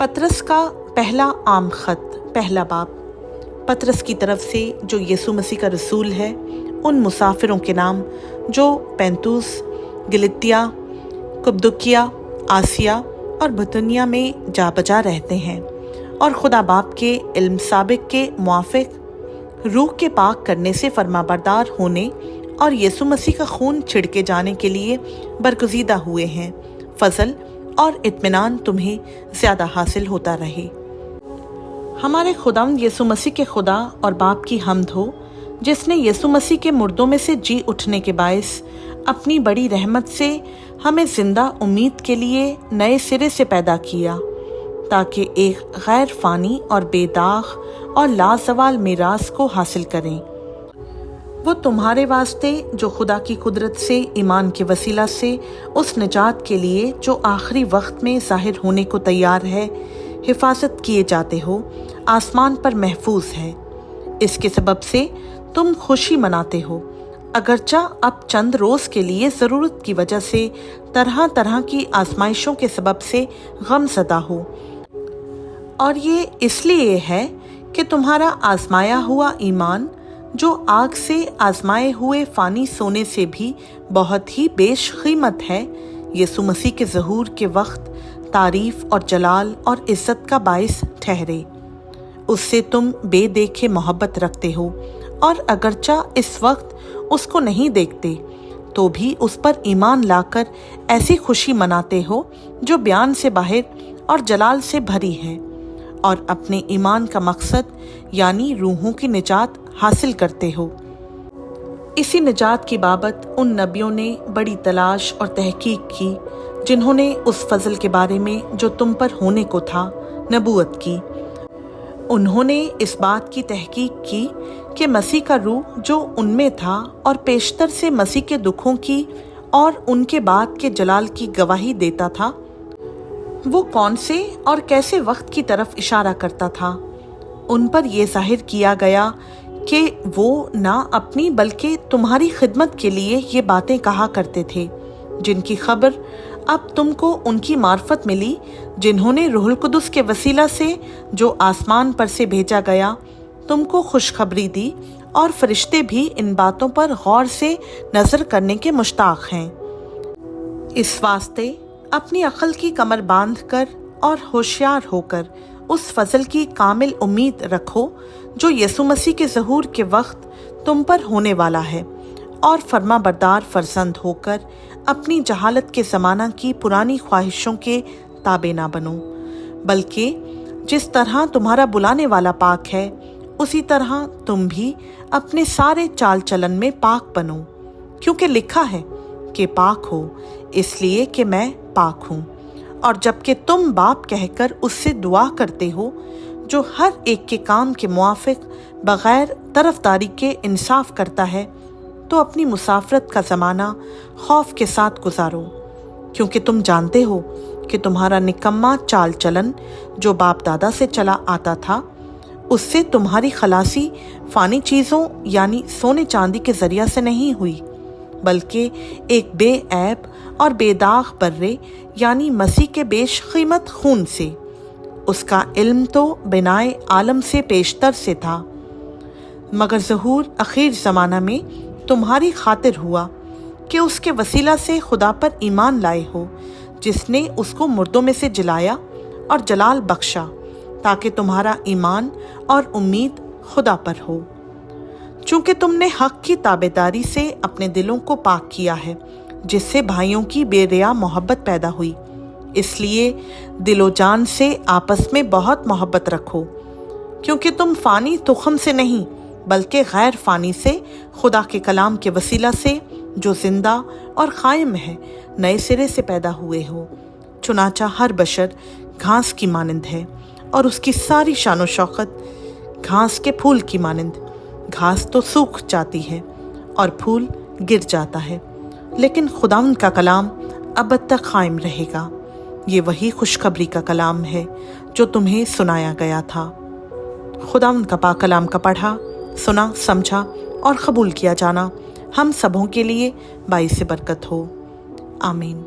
पतरस का पहला आम खत, पहला बाब। पतरस की तरफ से जो यीशु मसीह का रसूल है, उन मुसाफिरों के नाम जो पैंतूस, गिलितिया, कप्पदोकिया, आसिया और बितूनिया में जा बजा रहते हैं, और खुदा बाप के इल्म साबिक के मुआफिक रूह के पाक करने से फरमाबरदार होने और यीशु मसीह का खून छिड़के जाने के लिए बरगुज़ीदा हुए हैं। फजल और इत्मीनान तुम्हें ज़्यादा हासिल होता रहे। हमारे खुदावंद यीशु मसीह के खुदा और बाप की हम्द हो, जिसने यीशु मसीह के मुर्दों में से जी उठने के बायस अपनी बड़ी रहमत से हमें जिंदा उम्मीद के लिए नए सिरे से पैदा किया, ताकि एक गैर फानी और बेदाग और लाजवाल मीरास को हासिल करें। वो तुम्हारे वास्ते जो खुदा की कुदरत से ईमान के वसीला से उस निजात के लिए जो आखिरी वक्त में ज़ाहिर होने को तैयार है, हिफाजत किए जाते हो, आसमान पर महफूज है। इसके सबब से तुम खुशी मनाते हो, अगरचा अब चंद रोज़ के लिए ज़रूरत की वजह से तरह तरह की आजमाइशों के सबब से गम ज़दा हो। और ये इसलिए है कि तुम्हारा आजमाया हुआ ईमान, जो आग से आजमाए हुए फ़ानी सोने से भी बहुत ही बेशकीमत है, यीशु मसीह के ज़हूर के वक्त तारीफ़ और जलाल और इज़्ज़त का बाइस ठहरे। उससे तुम बेदेखे मोहब्बत रखते हो, और अगरचा इस वक्त उसको नहीं देखते तो भी उस पर ईमान लाकर ऐसी खुशी मनाते हो जो बयान से बाहर और जलाल से भरी है, और अपने ईमान का मकसद यानी रूहों की निजात हासिल करते हो। इसी निजात की बाबत उन नबियों ने बड़ी तलाश और तहकीक की, जिन्होंने उस फजल के बारे में जो तुम पर होने को था नबूवत की। उन्होंने इस बात की तहकीक की कि मसीह का रूह जो उनमें था और पेशतर से मसीह के दुखों की और उनके बाद के जलाल की गवाही देता था, वो कौन से और कैसे वक्त की तरफ इशारा करता था। उन पर यह जाहिर किया गया कि वो ना अपनी बल्कि तुम्हारी खिदमत के लिए ये बातें कहा करते थे, जिनकी खबर अब तुमको उनकी मार्फत मिली, जिन्होंने रूहुल कुदुस के वसीला से जो आसमान पर से भेजा गया तुमको खुशखबरी दी, और फरिश्ते भी इन बातों पर गौर से नज़र करने के मुश्ताक हैं। इस वास्ते अपनी अक्ल की कमर बांध कर और होशियार होकर उस फजल की कामिल उम्मीद रखो जो यीशु मसीह के ज़हूर के वक्त तुम पर होने वाला है, और फर्मा बरदार फरजंद होकर अपनी जहालत के ज़माना की पुरानी ख्वाहिशों के ताबे ना बनो, बल्कि जिस तरह तुम्हारा बुलाने वाला पाक है, उसी तरह तुम भी अपने सारे चाल चलन में पाक बनो, क्योंकि लिखा है कि पाक हो इसलिए कि मैं पाक हूँ। और जबकि तुम बाप कहकर उससे दुआ करते हो, जो हर एक के काम के मुआफिक बग़ैर तरफदारी के इंसाफ करता है, तो अपनी मुसाफरत का ज़माना खौफ के साथ गुजारो, क्योंकि तुम जानते हो कि तुम्हारा निकम्मा चाल चलन जो बाप दादा से चला आता था, उससे तुम्हारी खलासी फ़ानी चीज़ों यानी सोने चांदी के ज़रिया से नहीं हुई, बल्कि एक बेऐब और बेदाग बर्रे यानी मसीह के बेशकीमत खून से। उसका इल्म तो बिनाए आलम से पेशतर से था, मगर ज़हूर अखीर ज़माना में तुम्हारी खातिर हुआ कि उसके वसीला से खुदा पर ईमान लाए हो, जिसने उसको मुर्दों में से जिलाया और जलाल बख्शा, ताकि तुम्हारा ईमान और उम्मीद खुदा पर हो। चूँकि तुमने हक़ की ताबेदारी से अपने दिलों को पाक किया है, जिससे भाइयों की बेरिया मोहब्बत पैदा हुई, इसलिए दिलो जान से आपस में बहुत मोहब्बत रखो, क्योंकि तुम फ़ानी तुख़म से नहीं बल्कि गैर फ़ानी से खुदा के कलाम के वसीला से जो जिंदा और कायम है नए सिरे से पैदा हुए हो। चुनाचा हर बशर घास की मानंद है, और उसकी सारी शान व शौकत घास के फूल की मानंद। घास तो सूख जाती है और फूल गिर जाता है, लेकिन खुदावंद का कलाम अब तक कायम रहेगा। ये वही खुशखबरी का कलाम है जो तुम्हें सुनाया गया था। खुदावंद का पाक कलाम का पढ़ा, सुना, समझा और कबूल किया जाना हम सबों के लिए बाइस बरकत हो। आमीन।